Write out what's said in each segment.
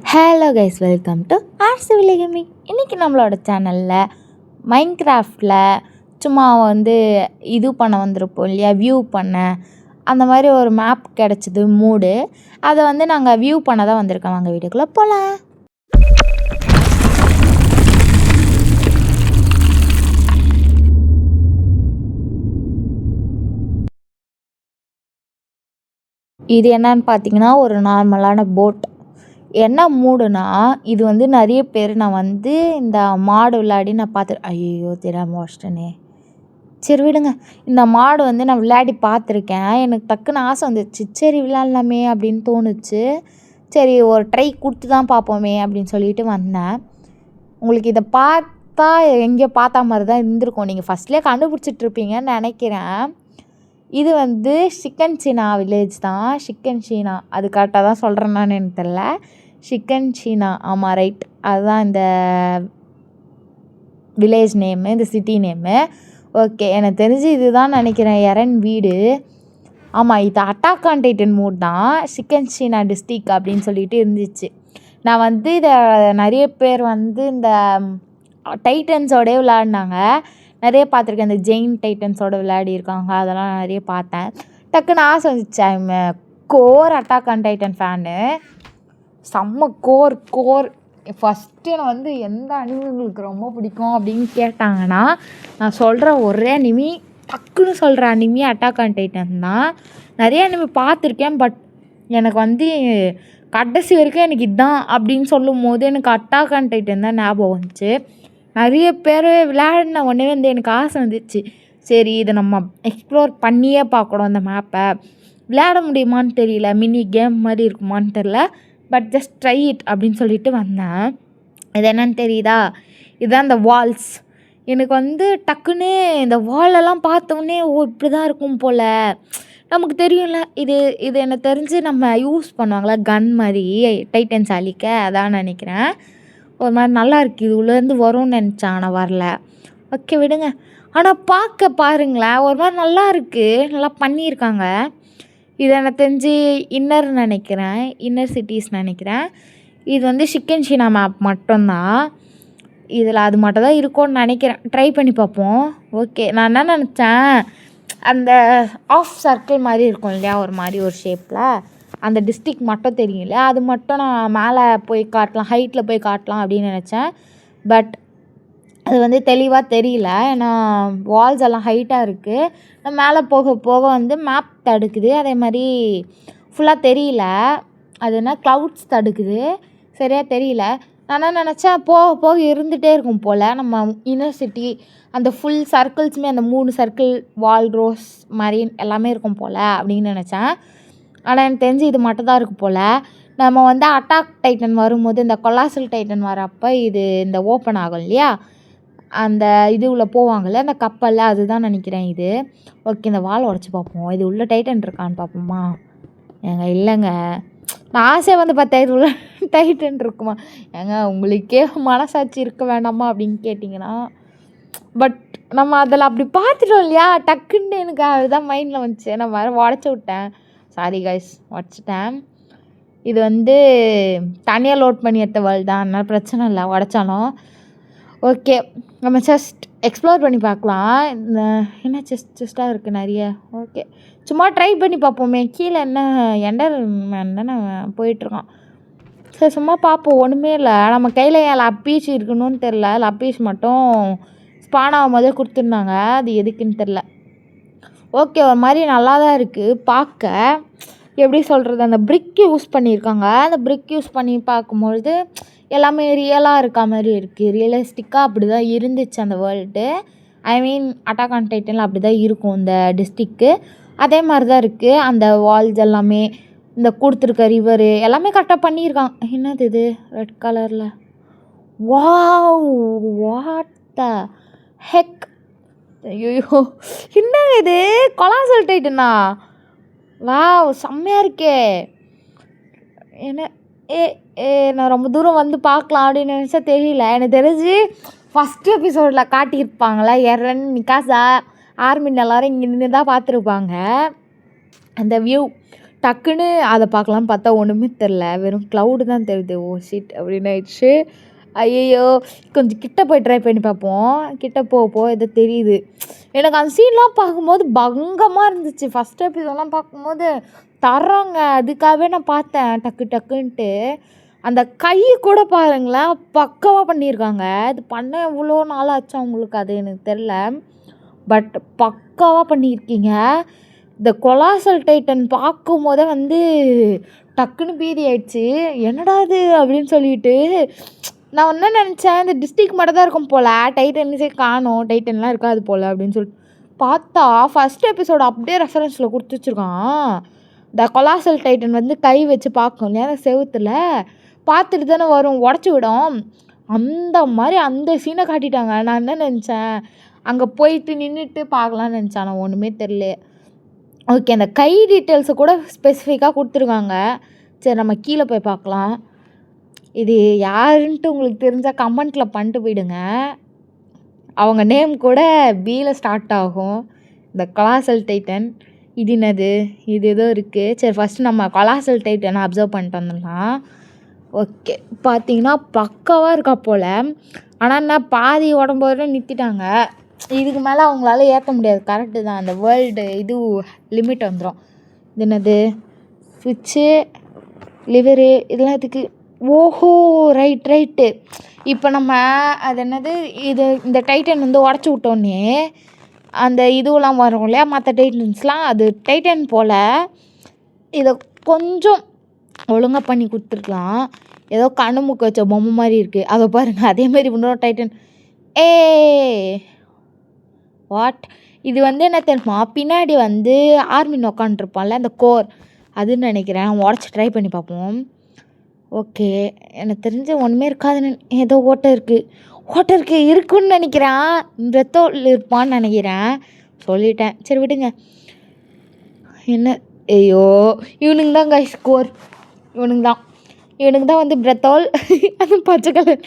Hello guys, welcome to RC village. இன்றைக்கி நம்மளோட சேனலில் மைன்கிராஃப்டில் சும்மா இது பண்ண வந்திருப்போம் இல்லையா, வியூ பண்ண. அந்த மாதிரி ஒரு மேப் கிடச்சிது மூடு. அதை நாங்கள் வியூ பண்ண தான் வந்திருக்கோம். வாங்க வீடியோக்குள்ளே போகலாம். இது என்னன்னு பார்த்தீங்கன்னா ஒரு நார்மலான போட். என்ன மூடுனா இது நிறைய பேர் நான் இந்த மாடு விளையாடி நான் ஐயோ தெரியாமல் வச்சிட்டேனே. சரி விடுங்க. இந்த மாடு நான் விளையாடி பார்த்துருக்கேன். எனக்கு டக்குன்னு ஆசை வந்துச்சு, சரி விளையாடலாமே அப்படின்னு தோணுச்சு. சரி ஒரு ட்ரை கொடுத்து தான் பார்ப்போமே அப்படின்னு சொல்லிட்டு வந்தேன். உங்களுக்கு இதை பார்த்தா எங்கேயோ பார்த்தா மாதிரி தான் இருந்திருக்கும். நீங்கள் ஃபஸ்ட்லேயே கண்டுபிடிச்சிட்ருப்பீங்கன்னு நினைக்கிறேன். இது சிக்கன் சீனா வில்லேஜ் தான். சிக்கன் சீனா அது கரெக்டாக தான் சொல்கிறேன்னான்னு எனக்கு தெரில. சிக்கன் சீனா, ஆமாம் ரைட், அதுதான் இந்த வில்லேஜ் நேமு, இந்த சிட்டி நேமு. ஓகே, எனக்கு தெரிஞ்சு இதுதான் நினைக்கிறேன் எரன் வீடு. ஆமாம், இது அட்டாக் ஆன் டைட்டன் மூட் தான். சிக்கன் சீனா டிஸ்ட்ரிக் அப்படின்னு சொல்லிட்டு இருந்துச்சு. நான் இதை நிறைய பேர் இந்த டைட்டன்ஸோடய விளையாடினாங்க. நிறைய பார்த்துருக்கேன். இந்த ஜெயின் டைட்டன்ஸோட விளையாடிருக்காங்க. அதெல்லாம் நிறைய பார்த்தேன். டக்குன்னு ஆசை வந்துச்சு. I'm core attack on Titan fan. செம்ம கோர். ஃபஸ்ட்டு நான் எந்த அனிமி உங்களுக்கு ரொம்ப பிடிக்கும் அப்படின்னு கேட்டாங்கன்னா, நான் சொல்கிற ஒரே அனிமி, டக்குன்னு சொல்கிற அனிமி அட்டாக் ஆன் டைட்டன் தான். நிறைய அனிமி பார்த்துருக்கேன். பட் எனக்கு கடைசி வரைக்கும் எனக்கு இதுதான் அப்படின்னு சொல்லும் போது எனக்கு அட்டாக் ஆன் டைட்டன் தான் ஞாபகம் வந்துச்சு. நிறைய பேர் விளையாடின உடனே எனக்கு ஆசை வந்துச்சு, சரி இதை நம்ம எக்ஸ்ப்ளோர் பண்ணியே பார்க்கணும். அந்த மேப்பை விளையாட முடியுமான்னு தெரியல, மினி கேம் மாதிரி இருக்குமான்னு தெரில. பட் ஜஸ்ட் ட்ரை இட் அப்படின்னு சொல்லிட்டு வந்தேன். இது என்னன்னு தெரியுதா, இதுதான் இந்த வால்ஸ். எனக்கு டக்குன்னு இந்த வாலெல்லாம் பார்த்தோன்னே ஓ இப்படி தான் இருக்கும் போல். நமக்கு தெரியும்ல, இது எனக்கு தெரிஞ்சு நம்ம யூஸ் பண்ணுவாங்களா கன் மாதிரி டைட்டன்ஸ் அழிக்க, அதான் நினைக்கிறேன். ஒரு மாதிரி நல்லா இருக்குது. இது உள்ளேருந்து வரும்னு நினச்சேன், ஆனால் வரல. ஓகே விடுங்க. ஆனால் பார்க்க பாருங்களேன், ஒரு மாதிரி நல்லா இருக்குது, நல்லா பண்ணியிருக்காங்க. இது எனக்கு தெரிஞ்சு இன்னர் நினைக்கிறேன், இன்னர் சிட்டிஸ் நினைக்கிறேன். இது சிக்கன் சீனா மேப் மட்டும்தான். இதில் அது மட்டும் தான் இருக்கும்னு நினைக்கிறேன். ட்ரை பண்ணி பார்ப்போம். ஓகே, நான் என்ன நினச்சேன், அந்த ஆஃப் சர்க்கிள் மாதிரி இருக்கும் இல்லையா, ஒரு மாதிரி ஒரு ஷேப்பில், அந்த டிஸ்ட்ரிக் மட்டும் தெரியும் இல்லையா, அது மட்டும் நான் மேலே போய் காட்டலாம், ஹைட்டில் போய் காட்டலாம் அப்படின்னு நினச்சேன். பட் அது தெளிவாக தெரியல. ஏன்னா வால்ஸ் எல்லாம் ஹைட்டாக இருக்குது. மேலே போக போக மேப் தடுக்குது. அதே மாதிரி ஃபுல்லாக தெரியல. அது என்ன க்ளவுட்ஸ் தடுக்குது, சரியாக தெரியல. நான் என்ன நினச்சேன், போக போக இருந்துகிட்டே இருக்கும் போல் நம்ம யூனிவர்சிட்டி, அந்த ஃபுல் சர்க்கிள்ஸுமே, அந்த 3 சர்க்கிள் வால் ரோஸ் மாதிரி எல்லாமே இருக்கும் போல் அப்படின்னு நினச்சேன். ஆனால் எனக்கு தெரிஞ்சு இது மட்டும் தான் இருக்குது போல். நம்ம அட்டாக் டைட்டன் வரும்போது, இந்த கொலாசல் டைட்டன் வரப்போ இந்த ஓப்பன் ஆகும் இல்லையா, அந்த உள்ள போவாங்கள்ல அந்த கப்பலில், அதுதான் நினைக்கிறேன் இது. ஓகே, இந்த வால் உடச்சி பார்ப்போம். இது உள்ள டைட்டன் இருக்கான்னு பார்ப்போமா. ஏங்க இல்லைங்க, நான் ஆசையாக பார்த்தா இது உள்ள டைட்டன் இருக்குமா. ஏங்க உங்களுக்கே மனசாட்சி இருக்க வேண்டாமா அப்படின்னு கேட்டிங்கன்னா. பட் நம்ம அதில் அப்படி பார்த்துட்டோம் இல்லையா, டக்குன்னு எனக்கு அதுதான் மைண்டில் வந்துச்சு. நான் உடச்சி விட்டேன். சாரி கைஸ், உடச்சிட்டேன். இது தனியாக லோட் பண்ணி எடுத்த வேர்ல்டு தான், அதனால் பிரச்சனை இல்லை உடச்சாலும். ஓகே, நம்ம ஜஸ்ட் எக்ஸ்ப்ளோர் பண்ணி பார்க்கலாம். இந்த என்ன செஸ்ட்டாக இருக்குது நிறைய. ஓகே, சும்மா ட்ரை பண்ணி பார்ப்போமே. கீழே என்ன எண்டர் மேன் தானே போயிட்டுருக்கான். சரி சும்மா பார்ப்போம். ஒன்றுமே இல்லை. நம்ம கையில் ஏன் லப்பீஸ் இருக்கணும்னு தெரில. லப்பீஸ் மட்டும் ஸ்பான் ஆகும் போதே கொடுத்துருந்தாங்க, அது எதுக்குன்னு தெரில. ஓகே, ஒரு மாதிரி நல்லா தான் இருக்குது பார்க்க. எப்படி சொல்கிறது, அந்த பிரிக் யூஸ் பண்ணியிருக்காங்க. அந்த பிரிக் யூஸ் பண்ணி பார்க்கும்பொழுது எல்லாமே ரியலாக இருக்க மாதிரி இருக்குது. ரியலிஸ்டிக்காக அப்படி தான் இருந்துச்சு அந்த world. I mean attack on டைட்டனில் அப்படி தான் இருக்கும் இந்த டிஸ்ட்ரிக்கு. அதே மாதிரி தான் இருக்குது. அந்த வால்ஸ் எல்லாமே, இந்த கொடுத்துருக்க ரிவரு எல்லாமே கரெக்டாக பண்ணியிருக்காங்க. என்னது இது ரெட் கலரில், வாவ் வாட் த ஹெக். ஐயோ என்னங்க இது, கொலாசல் டைட்டனா, வாவ் செம்மையாக இருக்கே. என்ன நான் ரொம்ப தூரம் பார்க்கலாம் அப்படின்னு நினச்சா தெரியல. எனக்கு தெரிஞ்சு ஃபஸ்ட்டு எபிசோடில் காட்டியிருப்பாங்களா, எரன் மிகாசா ஆர்மின் எல்லோரும் இங்கே நின்று தான் பார்த்துருப்பாங்க அந்த வியூ. டக்குன்னு அதை பார்க்கலான்னு பார்த்தா ஒன்றுமே தெரில, வெறும் க்ளவுடு தான் தெரியுது. ஓ ஷிட் அப்படின்னு ஆயிடுச்சு. ஐயையோ! கொஞ்சம் கிட்ட போய் ட்ரை பண்ணி பார்ப்போம். கிட்ட போக ஏதோ தெரியுது. எனக்கு அந்த சீன்லாம் பார்க்கும்போது பங்கமாக இருந்துச்சு. ஃபஸ்ட் எபிசோட்லாம் பார்க்கும்போது தர்றாங்க. அதுக்காகவே நான் பார்த்தேன் டக்கு டக்குன்ட்டு. அந்த கை கூட பாருங்களேன், பக்காவாக பண்ணியிருக்காங்க. இது பண்ண எவ்வளோ நாள் ஆச்சு அவங்களுக்கு, அது எனக்கு தெரில. பட் பக்காவாக பண்ணியிருக்கீங்க. இந்த கொலாசல் டைட்டன் பார்க்கும்போதே வந்து டக்குன்னு பீதி ஆயிடுச்சு. என்னடா இது அப்படின்னு சொல்லிட்டு நான் என்ன நினச்சேன், இந்த டிஸ்ட்ரிக் மட்டும் தான் இருக்கும் போல், டைட்டன்ஸே காணோம், டைட்டன்லாம் இருக்காது போல் அப்படின்னு சொல்லிட்டு பார்த்தா ஃபஸ்ட் எபிசோடு அப்படியே ரெஃபரன்ஸில் கொடுத்து வச்சுருக்கான். இந்த கொலாசல் டைட்டன் வந்து கை வச்சு பார்க்கும் இல்லையா செவுத்தில், பார்த்துட்டு தானே வரும், உடச்சி விடும். அந்த மாதிரி அந்த சீனை காட்டிட்டாங்க. நான் என்ன நினச்சேன், அங்கே போயிட்டு நின்றுட்டு பார்க்கலான்னு நினச்சேன். ஆனால் ஒன்றுமே தெரில. ஓகே, அந்த கை டீட்டெயில்ஸை கூட ஸ்பெசிஃபிக்காக கொடுத்துருக்காங்க. சரி, நம்ம கீழே போய் பார்க்கலாம். இது யாருன்ட்டு உங்களுக்கு தெரிஞ்சால் கமெண்ட்டில் பண்ணிட்டு போயிடுங்க. அவங்க நேம் கூட பியில் ஸ்டார்ட் ஆகும். இந்த கொலாசல் டைட்டன். இது என்னது, இது ஏதோ இருக்குது. சரி, ஃபஸ்ட்டு நம்ம கொலாசல் டைட்டனை அப்சர்வ் பண்ணிட்டு வந்துடலாம். ஓகே, பார்த்தீங்கன்னா பக்காவாக இருக்கா போல். ஆனால் என்ன, பாதி உடம்போட நிறுத்திட்டாங்க. இதுக்கு மேலே அவங்களால ஏற்ற முடியாது. கரெக்டு தான், அந்த வேர்ல்டு இது லிமிட் வந்துடும். இது என்னது, ஸ்விட்சு, லிவரு, இதெல்லாம் இதுக்கு. ஓஹோ, ரைட்டு. இப்போ நம்ம அது என்னது, இந்த டைட்டன் வந்து உடச்சி விட்டோன்னே அந்த இதுவெல்லாம் வரும் இல்லையா, மற்ற டைட்டன்ஸ்லாம், அது டைட்டன் போல். இதை கொஞ்சம் ஒழுங்காக பண்ணி கொடுத்துருக்கலாம். ஏதோ கண்ணு மூக்கு வச்ச பொம்மை மாதிரி இருக்குது. அதை பாருங்கள், அதேமாரி இன்னொரு டைட்டன். வாட், இது வந்து என்ன தெரியுமா, பின்னாடி வந்து ஆர்மின் உக்காண்ட்ருப்பான்ல அந்த கோர், அதுன்னு நினைக்கிறேன். உடச்சி ட்ரை பண்ணி பார்ப்போம். ஓகே, எனக்கு தெரிஞ்ச ஒன்றுமே இருக்காதுன்னு, ஏதோ ஓட்டை இருக்குன்னு நினைக்கிறேன். ரத்தோல் இருப்பான்னு நினைக்கிறேன். சொல்லிட்டேன், சரி விடுங்க. என்ன, ஐயோ, இவனுங்க தான் கைஸ் ஸ்கோர். இவனுங்க தான் வந்து பிரத்தோல். அது பச்சை கலர்,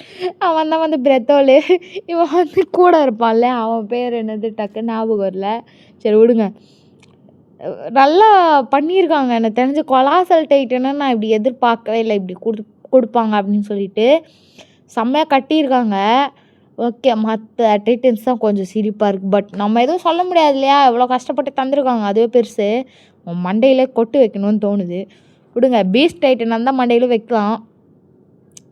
அவன் தான் வந்து பிரத்தோல். இவன் வந்து கூட இருப்பான்ல, அவன் பேர் என்னது டக்கு ஞாபகம் வரல. சரி விடுங்க. நல்லா பண்ணியிருக்காங்க. எனக்கு தெரிஞ்ச கொலாசல் டைட்டனை நான் இப்படி எதிர்பார்க்கவே இல்லை, இப்படி கொடுப்பாங்க அப்படின்னு சொல்லிட்டு. செம்மையாக கட்டியிருக்காங்க. ஓகே, மற்ற டைட்டன்ஸ் தான் கொஞ்சம் சிரிப்பாக இருக்குது. பட் நம்ம எதுவும் சொல்ல முடியாது இல்லையா, இவ்வளோ கஷ்டப்பட்டு தந்துருக்காங்க, அதுவே பெருசு. மண்டையில் கொட்டு வைக்கணும்னு தோணுது. விடுங்க, பீஸ்ட் டைட்டன் அந்த மண்டையில் வைக்கலாம்.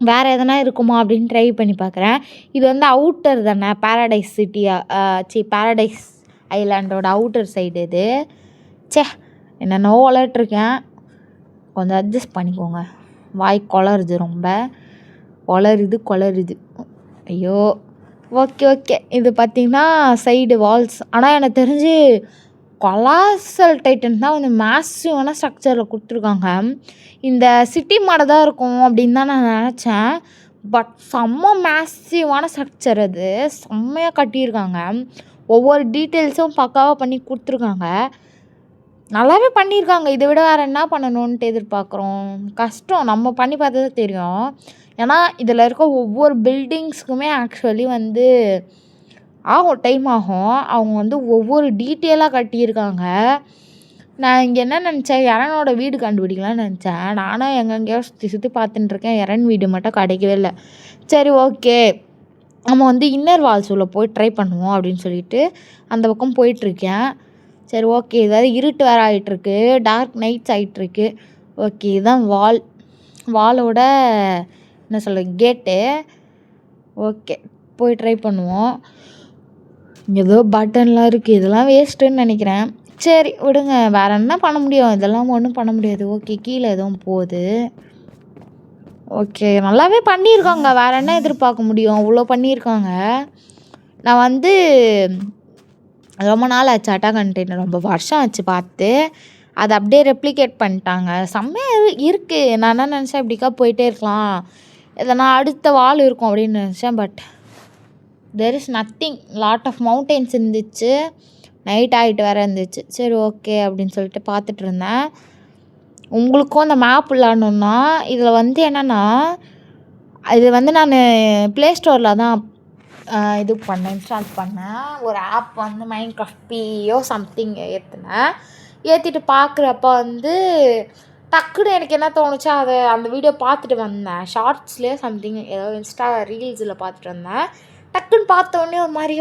வேறு எதனா இருக்குமா அப்படின்னு ட்ரை பண்ணி பார்க்குறேன். இது வந்து அவுட்டர் தானே, பாரடைஸ் சிட்டியா, பாரடைஸ் ஐலாண்டோட அவுட்டர் சைடு இது. என்னென்னோ வளர்ட்டுருக்கேன், கொஞ்சம் அட்ஜஸ்ட் பண்ணிக்கோங்க. வாய் குளருது, ரொம்ப குளருது. ஐயோ, ஓகே. இது பார்த்திங்கன்னா சைடு வால்ஸ். ஆனால் எனக்கு தெரிஞ்சு கொலாசல் டைட்டன் தான் வந்து மேசிவான ஸ்ட்ரக்சரில் கொடுத்துருக்காங்க. இந்த சிட்டி மாட தான் இருக்கும் அப்படின்னு தான் நான் நினச்சேன். பட் செம்ம மேசிவான ஸ்ட்ரக்சர், அது செம்மையாக கட்டியிருக்காங்க. ஒவ்வொரு டீட்டெயில்ஸும் பக்காவாக பண்ணி கொடுத்துருக்காங்க. நல்லாவே பண்ணியிருக்காங்க. இதை விட வேறு என்ன பண்ணணுன்ட்டு எதிர்பார்க்குறோம். கஷ்டம், நம்ம பண்ணி பார்த்தா தான் தெரியும். ஏன்னா இதில் இருக்க ஒவ்வொரு பில்டிங்ஸுக்குமே ஆக்சுவலி வந்து டைம் ஆகும். அவங்க வந்து ஒவ்வொரு டீட்டெயிலாக கட்டியிருக்காங்க. நான் இங்கே என்ன நினச்சேன், எரனோட வீடு கண்டுபிடிக்கலான்னு நினச்சேன். நானும் எங்கெங்கேயோ சுற்றி பார்த்துட்டுருக்கேன், எரன் வீடு மட்டும் கிடைக்கவே இல்லை. சரி, ஓகே, நம்ம வந்து இன்னர் வால்ஸ் உள்ள போய் ட்ரை பண்ணுவோம் அப்படின்னு சொல்லிட்டு அந்த பக்கம் போயிட்டுருக்கேன். சரி, ஓகே, ஏதாவது இருட்டு வேறு ஆகிட்டுருக்கு, டார்க் நைட்ஸ் ஆகிட்டுருக்கு. ஓகே, இதுதான் வாலோட என்ன சொல்கிறது, கேட்டு. ஓகே, போய் ட்ரை பண்ணுவோம். ஏதோ பட்டன்லாம் இருக்குது, இதெல்லாம் வேஸ்ட்டுன்னு நினைக்கிறேன். சரி விடுங்க, வேறு என்ன பண்ண முடியும், இதெல்லாம் ஒன்றும் பண்ண முடியாது. ஓகே, கீழே எதுவும் போகுது. ஓகே, நல்லாவே பண்ணியிருக்காங்க. வேறு என்ன எதிர்பார்க்க முடியும், அவ்வளோ பண்ணியிருக்காங்க. நான் வந்து ரொம்ப நாள் ஆச்சு அட்டாக் ஆன் டைட்டன், ரொம்ப வருஷம் ஆச்சு பார்த்து. அதை அப்படியே ரெப்ளிகேட் பண்ணிட்டாங்க. செம்மையாக இருக்குது. நான் என்ன நினச்சேன், இப்படிக்கா போயிட்டே இருக்கலாம், எதனா அடுத்த வால் இருக்கும் அப்படின்னு நினச்சேன். But there is nothing. Lot of mountains இருந்துச்சு, நைட் ஆகிட்டு வேறு இருந்துச்சு. சரி, ஓகே அப்படின்னு சொல்லிட்டு பார்த்துட்டு இருந்தேன். உங்களுக்கும் அந்த மேப் விளாடணுன்னா இதில் வந்து என்னென்னா, இது வந்து நான் ப்ளே ஸ்டோரில் தான் இது பண்ணேன், இன்ஸ்டால் பண்ணேன். ஒரு ஆப் வந்து மைன்கிராஃப்ட் பியோ சம்திங் ஏற்றுனேன். ஏற்றிட்டு பார்க்குறப்ப வந்து டக்குன்னு எனக்கு என்ன தோணுச்சோ அதை அந்த வீடியோ பார்த்துட்டு வந்தேன். ஷார்ட்ஸ்லேயே சம்திங் ஏதோ இன்ஸ்டா ரீல்ஸில் பார்த்துட்டு வந்தேன். டக்குன்னு பார்த்தோன்னே ஒரு மாதிரி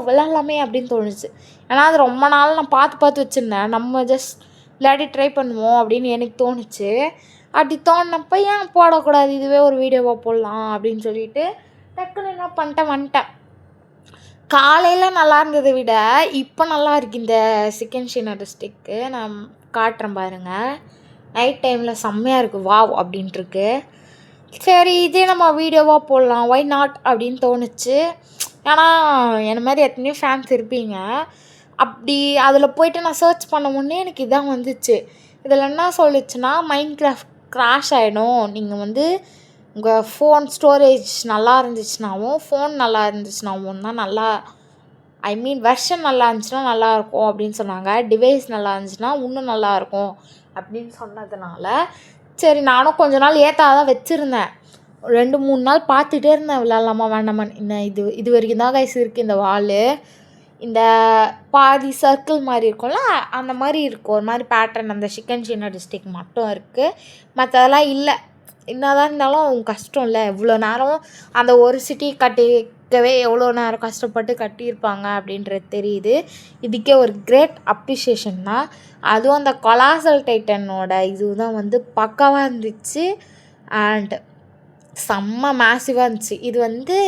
விளாட்லாமே அப்படின்னு தோணுச்சு. ஏன்னா அது ரொம்ப நாள் நான் பார்த்து வச்சுருந்தேன். நம்ம ஜஸ்ட் விளையாடி ட்ரை பண்ணுவோம் அப்படின்னு எனக்கு தோணுச்சு. அப்படி தோணுனப்போ ஏன் போடக்கூடாது, இதுவே ஒரு வீடியோவாக போடலாம் அப்படின்னு சொல்லிட்டு டக்குன்னு என்ன வந்துட்டேன். காலையில் நல்லா இருந்ததை விட இப்போ நல்லா இருக்குது இந்த சிக்கன் ஷினா டிஸ்ட்ரிக்கு. நான் காட்டுறேன் பாருங்கள். நைட் டைமில் செம்மையாக இருக்குது, வாவ் அப்படின்ட்டுருக்கு. சரி இதே நம்ம வீடியோவாக போடலாம், ஒய் நாட் அப்படின்னு தோணுச்சு. ஏன்னா என்ன மாதிரி எத்தனையோ ஃபேன்ஸ் இருப்பீங்க. அப்படி அதில் போய்ட்டு நான் சர்ச் பண்ண முன்னே எனக்கு இதான் வந்துச்சு. இதில் என்ன சொல்லிச்சுன்னா மைண்ட் கிராஃப்ட் க்ராஷ் ஆகிடும், நீங்கள் வந்து உங்கள் ஃபோன் ஸ்டோரேஜ் நல்லா இருந்துச்சுனாவும் ஃபோன் நல்லா இருந்துச்சுனாவும் தான் நல்லா, ஐ மீன் வெர்ஷன் நல்லா இருந்துச்சுன்னா நல்லாயிருக்கும் அப்படின்னு சொன்னாங்க. டிவைஸ் நல்லா இருந்துச்சுன்னா இன்னும் நல்லாயிருக்கும் அப்படின்னு சொன்னதுனால சரி நானும் கொஞ்ச நாள் ஏற்றாதான் வச்சுருந்தேன். 2-3 நாள் பார்த்துட்டே இருந்தேன், விளாட்லாமா வேண்டாமான்னு. இன்னும் இது வரைக்கும் தான் கைஸ் இருக்குது இந்த வாலு. இந்த பாதி சர்க்கிள் மாதிரி இருக்கும்ல, அந்த மாதிரி இருக்கும் ஒரு மாதிரி பேட்டர்ன். அந்த சிக்கன் ஷினா டிஸ்ட்ரிக் மட்டும் இருக்குது, மற்றதெல்லாம் இல்லை. என்னதான் இருந்தாலும் கஷ்டம் இல்லை, இவ்வளோ நேரம் அந்த ஒரு சிட்டி கட்டிக்கவே எவ்வளோ நேரம் கஷ்டப்பட்டு கட்டியிருப்பாங்க அப்படின்றது தெரியுது. இதுக்கே ஒரு கிரேட் அப்ரிஷியேஷன் தான். அதுவும் அந்த கொலாசல் டைட்டனோட இதுதான் வந்து பக்காவாக இருந்துச்சு அண்ட் செம்ம மேசிவாக இருந்துச்சு. இது வந்து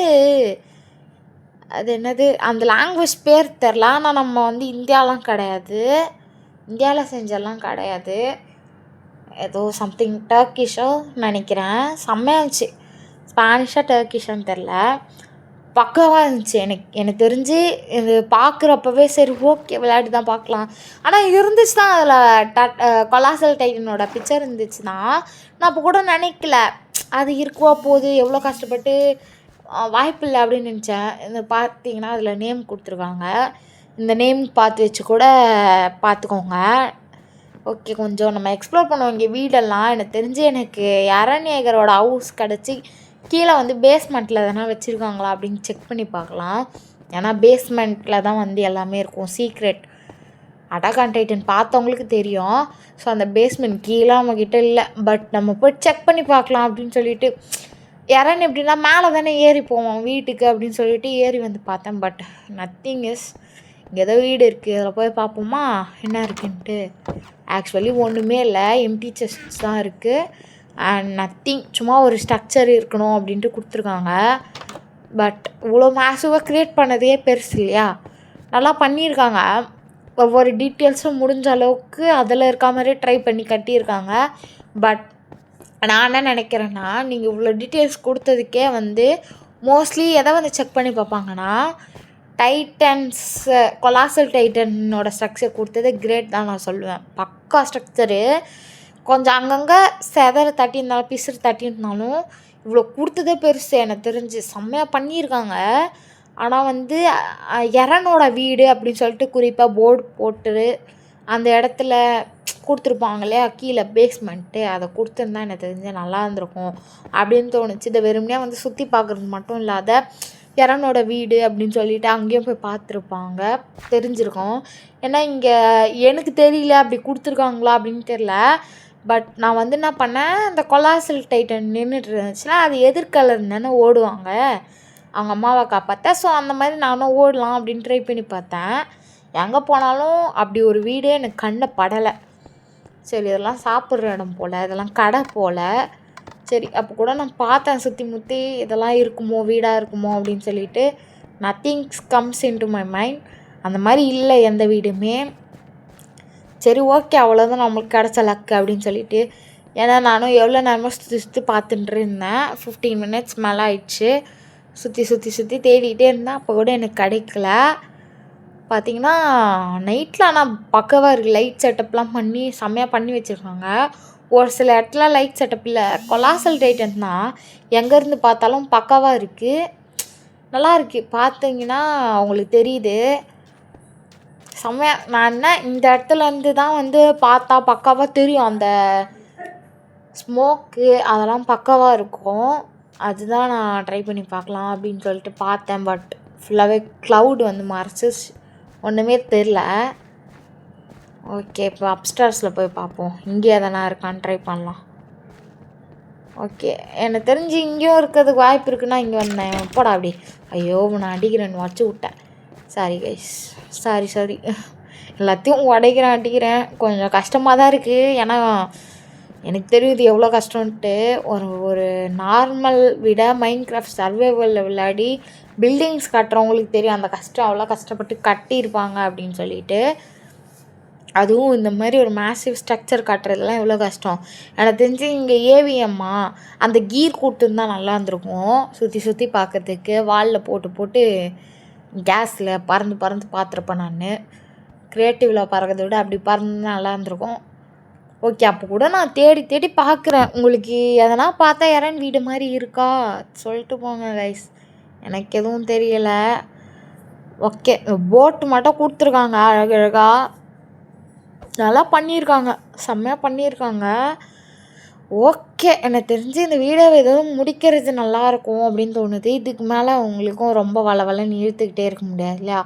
அது என்னது அந்த லாங்குவேஜ் பேர் தெரில, ஆனால் நம்ம வந்து இந்தியாலாம் கிடையாது, இந்தியாவில் செஞ்செல்லாம் கிடையாது, ஏதோ சம்திங் டர்க்கிஷோ நினைக்கிறேன். செம்மையாக இருந்துச்சு, ஸ்பானிஷாக டர்க்கிஷான்னு தெரில, பக்காவாக இருந்துச்சு. எனக்கு தெரிஞ்சு இது பார்க்குறப்பவே சரி ஓகே விளையாடி தான் பார்க்கலாம். ஆனால் இது இருந்துச்சு தான் அதில் கொலாசல் டைட்டனோட பிக்சர் இருந்துச்சுன்னா நான் அப்போ கூட நினைக்கல அது இருக்குவா போகுது, எவ்வளோ கஷ்டப்பட்டு வாய்ப்பு இல்லை அப்படின்னு நினச்சேன். இந்த பார்த்தீங்கன்னா அதில் நேம் கொடுத்துருக்காங்க, இந்த நேம் பார்த்து வச்சு கூட பார்த்துக்கோங்க. ஓகே கொஞ்சம் நம்ம எக்ஸ்ப்ளோர் பண்ணுவோம் இங்கே வீடெல்லாம். எனக்கு தெரிஞ்சு எனக்கு அரண்யேகரோட ஹவுஸ் கிடச்சி கீழே வந்து பேஸ்மெண்ட்டில் எதனா வச்சுருக்காங்களா அப்படின்னு செக் பண்ணி பார்க்கலாம். ஏன்னா பேஸ்மெண்ட்டில் தான் வந்து எல்லாமே இருக்கும் சீக்ரெட். அட்டாக் ஆன் டைட்டன் பார்த்தவங்களுக்கு தெரியும். ஸோ அந்த பேஸ்மெண்ட் கீழே அவங்கக்கிட்ட இல்லை, பட் நம்ம போய் செக் பண்ணி பார்க்கலாம் அப்படின்னு சொல்லிட்டு யாரன்னு எப்படின்னா மேலே தானே ஏறி போவோம் வீட்டுக்கு அப்படின்னு சொல்லிட்டு ஏறி வந்து பார்த்தேன். பட் நத்திங் இஸ், இங்கே ஏதோ வீடு இருக்குது அதில் போய் பார்ப்போமா என்ன இருக்குன்ட்டு. ஆக்சுவலி ஒன்றுமே இல்லை, எம்டி செஸ்ட்ஸ் தான் இருக்குது அண்ட் நத்திங், சும்மா ஒரு ஸ்ட்ரக்சர் இருக்கணும் அப்படின்ட்டு கொடுத்துருக்காங்க. பட் இவ்வளோ மேசிவாக க்ரியேட் பண்ணதே பெருசு இல்லையா, நல்லா பண்ணியிருக்காங்க. ஒவ்வொரு டீட்டெயில்ஸும் முடிஞ்ச அளவுக்கு அதில் இருக்க மாதிரியே ட்ரை பண்ணி கட்டியிருக்காங்க. பட் நான் என்ன நினைக்கிறேன்னா நீங்கள் இவ்வளோ டீட்டெயில்ஸ் கொடுத்ததுக்கே வந்து மோஸ்ட்லி எதை வந்து செக் பண்ணி பார்ப்பாங்கன்னா டைட்டன்ஸ் கொலாசல் டைட்டனோட ஸ்ட்ரக்சர் கொடுத்தது கிரேட் தான் நான் சொல்லுவேன். பக்கா ஸ்ட்ரக்சரு, கொஞ்சம் அங்கங்கே தட்டியிருந்தாலும் பிசுறு தட்டியிருந்தாலும் இவ்வளோ கொடுத்ததே பெருசு எனக்கு தெரிஞ்சு. செம்மையாக பண்ணியிருக்காங்க. ஆனால் வந்து எரனோட வீடு அப்படின்னு சொல்லிட்டு குறிப்பாக போர்டு போட்டு அந்த இடத்துல கொடுத்துருப்பாங்க இல்லையா கீழே பேஸ்மெண்ட்டு, அதை கொடுத்துருந்தா எனக்கு தெரிஞ்சு நல்லா இருந்திருக்கும் அப்படின்னு தோணுச்சு. இதை வெறுமனே வந்து சுற்றி பார்க்குறது மட்டும் இல்லாத எரனோட வீடு அப்படின்னு சொல்லிட்டு அங்கேயும் போய் பார்த்துருப்பாங்க, தெரிஞ்சிருக்கோம். ஏன்னா இங்கே எனக்கு தெரியல அப்படி கொடுத்துருக்காங்களா அப்படின்னு தெரில. பட் நான் வந்து என்ன பண்ணேன், இந்த கொலாசல் டைட்டன் நின்றுட்டு இருந்துச்சுன்னா அது எதிர்கலர் தானே ஓடுவாங்க அவங்க அம்மாவை காப்பாற்ற. ஸோ அந்த மாதிரி நானும் ஓடலாம் அப்படின்னு ட்ரை பண்ணி பார்த்தேன். எங்கே போனாலும் அப்படி ஒரு வீடு எனக்கு கண்ணை படலை. சரி இதெல்லாம் சாப்பிட்ற இடம் போல், இதெல்லாம் கடை போல். சரி அப்போ கூட நான் பார்த்தேன் சுற்றி முற்றி இதெல்லாம் இருக்குமோ வீடாக இருக்குமோ அப்படின்னு சொல்லிட்டு. Nothings comes in to my mind. அந்த மாதிரி இல்லை எந்த வீடுமே. சரி ஓகே அவ்வளோதான் நம்மளுக்கு கிடச்ச லக்கு அப்படின்னு சொல்லிட்டு. ஏன்னா நானும் எவ்வளோ நேரமாக சுற்றி பார்த்துட்டு இருந்தேன், 15 minutes மேலே ஆயிடுச்சு. சுற்றி தேடிக்கிட்டே இருந்தேன், அப்போ கூட எனக்கு கிடைக்கல. பார்த்திங்கன்னா நைட்டில் ஆனால் பக்கவாக இருக்குது, லைட் செட்டப்லாம் பண்ணி செம்மையாக பண்ணி வச்சுருக்காங்க. ஒரு சில இடத்துல லைட் செட்டப் இல்லை. கொலாசல் டைட்டன் தான் எங்கேருந்து பார்த்தாலும் பக்காவாக இருக்குது, நல்லா இருக்குது. பார்த்தீங்கன்னா அவங்களுக்கு தெரியுது செம்மையாக. நான் என்ன இந்த இடத்துலேருந்து தான் வந்து பார்த்தா பக்காவாக தெரியும், அந்த ஸ்மோக்கு அதெல்லாம் பக்காவாக இருக்கும். அதுதான் நான் ட்ரை பண்ணி பார்க்கலாம் அப்படின்னு சொல்லிட்டு பார்த்தேன். பட் ஃபுல்லாகவே க்ளவுட் வந்து மறைச்சி ஒன்றுமே தெரில. ஓகே, இப்போ அப்ஸ்டார்ஸில் போய் பார்ப்போம். இங்கே எதனா இருக்கான்னு ட்ரை பண்ணலாம். ஓகே, எனக்கு தெரிஞ்சு இங்கேயும் இருக்கிறதுக்கு வாய்ப்பு இருக்குன்னா இங்கே வந்தேன். போடா அப்படி. ஐயோ, நான் அடிக்கிறேன்னு வச்சு விட்டேன். Sorry guys, sorry. எல்லாத்தையும் அடிக்கிறேன். கொஞ்சம் கஷ்டமாக தான் இருக்குது. ஏன்னா எனக்கு தெரியுது எவ்வளோ கஷ்டம்ன்ட்டு. ஒரு நார்மல் விட மைண்ட் கிராஃப்ட் சர்வைவலில் விளையாடி பில்டிங்ஸ் கட்டுறவங்களுக்கு தெரியும் அந்த கஷ்டம், அவ்வளோ கஷ்டப்பட்டு கட்டியிருப்பாங்க அப்படின்னு சொல்லிட்டு. அதுவும் இந்த மாதிரி ஒரு மேசிவ் ஸ்ட்ரக்சர் கட்டுறதுலாம் எவ்வளோ கஷ்டம். எனக்கு தெரிஞ்சு இங்கே ஏவிஎம்மா அந்த கீர் கொடுத்துருந்தா நல்லா இருந்திருக்கும். சுற்றி பார்க்கறதுக்கு வாலில் போட்டு கேஸில் பறந்து பார்த்துருப்பேன் நான். க்ரியேட்டிவில் பறக்கிறத விட அப்படி பறந்து நல்லா இருந்திருக்கும். ஓகே, அப்போ கூட நான் தேடி பார்க்குறேன். உங்களுக்கு எதனா பார்த்தா யாரான்னு வீடு மாதிரி இருக்கா சொல்லிட்டு போங்க கைஸ். எனக்கு எதுவும் தெரியலை. ஓகே, போட்டு மட்டும் கொடுத்துருக்காங்க அழகழகாக. நல்லா பண்ணியிருக்காங்க, செம்மையாக பண்ணியிருக்காங்க. ஓகே, எனக்கு தெரிஞ்சு இந்த வீடியோவை எதுவும் முடிக்கிறது நல்லாயிருக்கும் அப்படின்னு தோணுது. இதுக்கு மேலே உங்களுக்கும் ரொம்ப வளவலன்னு இழுத்துக்கிட்டே இருக்க முடியாது இல்லையா?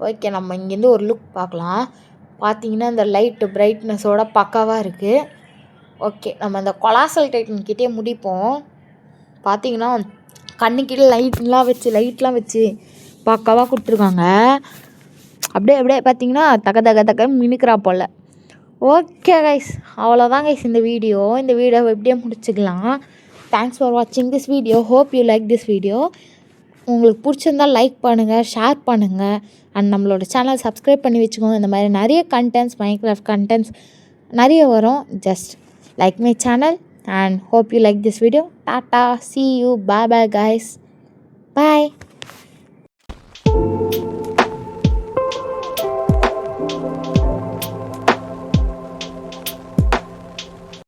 ஓகே, நம்ம இங்கேருந்து ஒரு லுக் பார்க்கலாம். பார்த்தீங்கன்னா இந்த லைட்டு பிரைட்னஸோட பக்காவாக இருக்குது. ஓகே, நம்ம இந்த கொலாசல் டைட்டன்கிட்டே முடிப்போம். பார்த்தீங்கன்னா கண்ணுக்கிட்ட லைட்லாம் வச்சு பக்காவாக கொடுத்துருக்காங்க. அப்படியே பார்த்தீங்கன்னா தக்க மினுக்கிறா போல். ஓகே கைஸ், அவ்வளோதான் கைஸ் இந்த வீடியோவை எப்படியே முடிச்சுக்கலாம். தேங்க்ஸ் ஃபார் வாட்சிங் this video. Hope you like this video. உங்களுக்கு பிடிச்சிருந்தால் லைக் பண்ணுங்கள், ஷேர் பண்ணுங்கள், அண்ட் நம்மளோட சேனல் சப்ஸ்கிரைப் பண்ணி வச்சுக்கோங்க. இந்த மாதிரி நிறைய கண்டென்ட்ஸ், மைன்கிராஃப்ட் கண்டென்ட்ஸ் நிறைய வரும். Just like my channel and hope you like this video. Tata, see you, bye guys, bye.